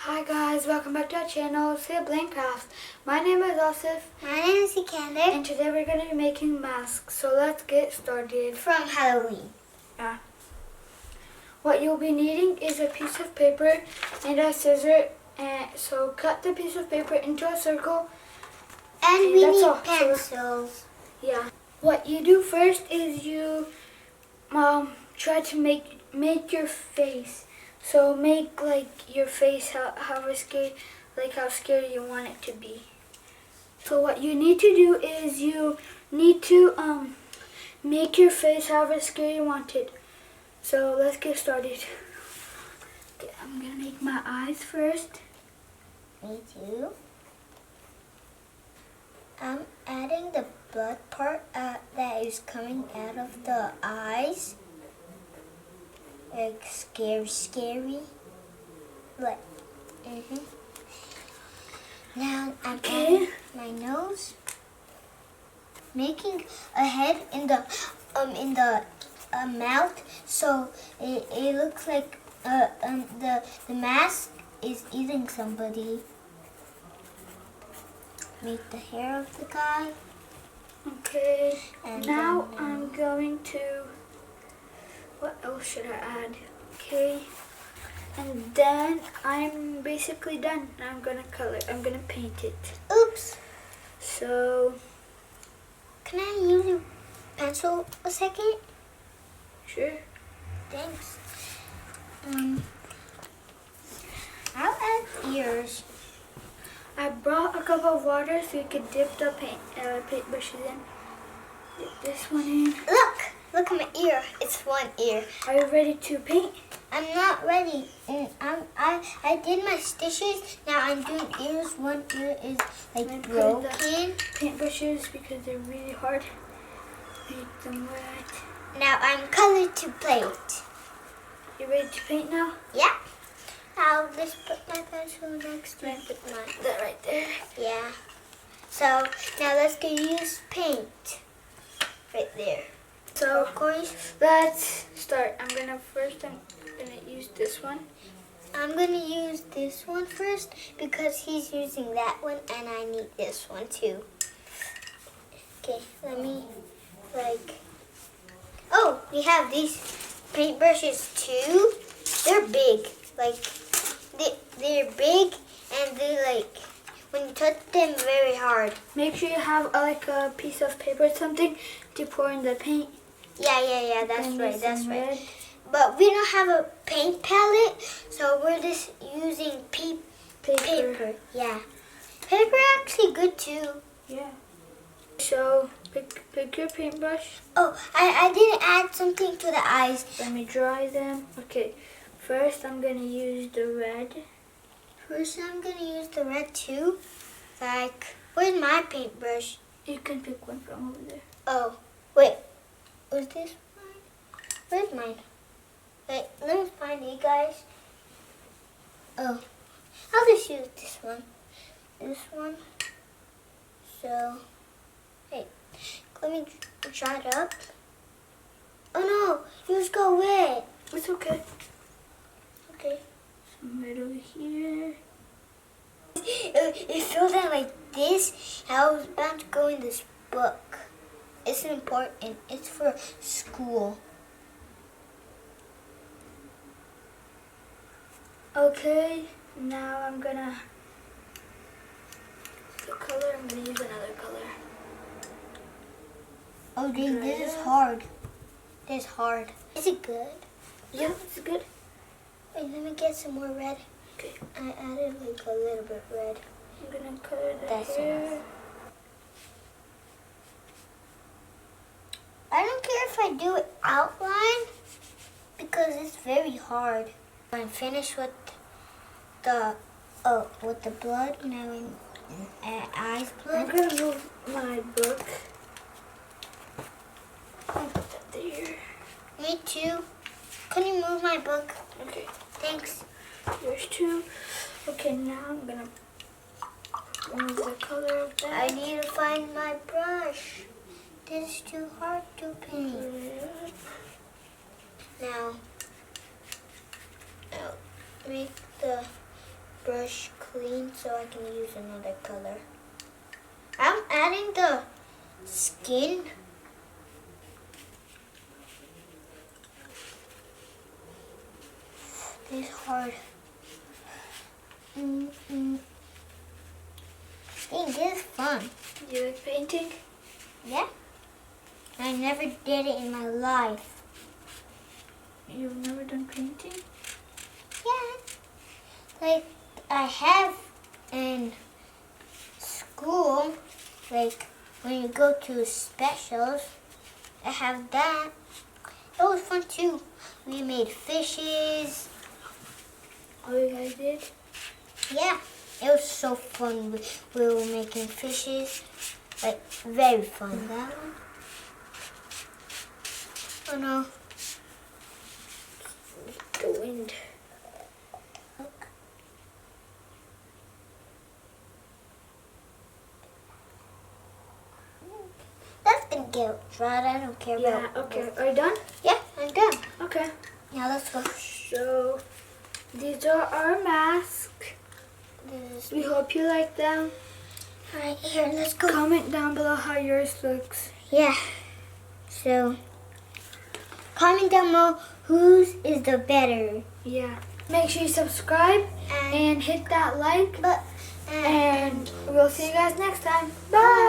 Hi guys, welcome back to our channel, Sibling Crafts. My name is Asif. My name is Sekandar. And today we're going to be making masks. So let's get started. From Halloween. What you'll be needing is a piece of paper and a scissor. So cut the piece of paper into a circle. And we need all. pencils. What you do first is you try to make your face. So make like your face how scary you want it to be. So what you need to do is you need to make your face however scary you want it. So let's get started. Okay, I'm gonna make my eyes first. Me too. I'm adding the blood part that is coming out of the eyes. Like scary. Like, Now I'm adding my nose. Making a head in the mouth, so it looks like the mask is eating somebody. Make the hair of the guy. Okay. And now I'm going to. What else should I add? Okay. And then I'm basically done. Now I'm gonna color. I'm gonna paint it. Oops. So. Can I use your pencil a second? Sure. Thanks. I'll add ears. I brought a cup of water so you could dip the paintbrushes in. Dip this one in. Look at my ear. It's one ear. Are you ready to paint? I'm not ready. I did my stitches. Now I'm doing ears. One ear is like broken. Paintbrushes because they're really hard. Make them wet. Now I'm colored to plate. You ready to paint now? Yeah. I'll just put my pencil next to that right there. Yeah. So now let's go use paint. Right there. So of course, let's start. I'm gonna use this one. I'm gonna use this one first because he's using that one and I need this one too. Okay, let me oh, we have these paintbrushes too. They're big. They're big and they're when you touch them very hard. Make sure you have a piece of paper or something to pour in the paint. Yeah, that's right. But we don't have a paint palette, so we're just using paper. Yeah. Paper actually good too. Yeah. So pick your paintbrush. Oh, I didn't add something to the eyes. Let me dry them. Okay. First I'm gonna use the red. First I'm gonna use the red too. Where's my paintbrush? You can pick one from over there. Oh, wait. Was this mine? Where's mine? Wait, let me find you guys. Oh, I'll just use this one. This one. So, hey, let me dry it up. Oh no, yours got wet. It's okay. Okay. Some right over here. It filled out like this. I was about to go in this book. It's important. It's for school. Okay, now I'm gonna use another color. Oh, dude, this is hard. This is hard. Is it good? Yeah, it's good. Wait, let me get some more red. Okay. I added a little bit red. I'm gonna color the That's hair. enough. I don't care if I do it outline because it's very hard. I'm finished with the blood. Now eyes blood. I'm gonna move my book. I'll put that there. Me too. Can you move my book? Okay. Thanks. Yours too. Okay, now I'm gonna move the color of that. I need to find my brush. This is too hard to paint. Now, make the brush brush clean so I can use another color. I'm adding the skin. This is hard. I think this is fun. You like painting? Yeah. I never did it in my life. You've never done painting? Yeah. Like I have in school, like when you go to specials, I have that. It was fun too. We made fishes. Oh, you guys did? Yeah, it was so fun. We were making fishes. Like, very fun. That one? Oh no. The wind. That's gonna get dried. I don't care Yeah, about okay. Are you done? Yeah, I'm done. Okay. Now let's go. So, these are our masks. We hope you like them. Alright, here, let's go. Comment down below how yours looks. Yeah. So, comment down below whose is the better. Yeah. Make sure you subscribe and hit that like. And we'll see you guys next time. Bye.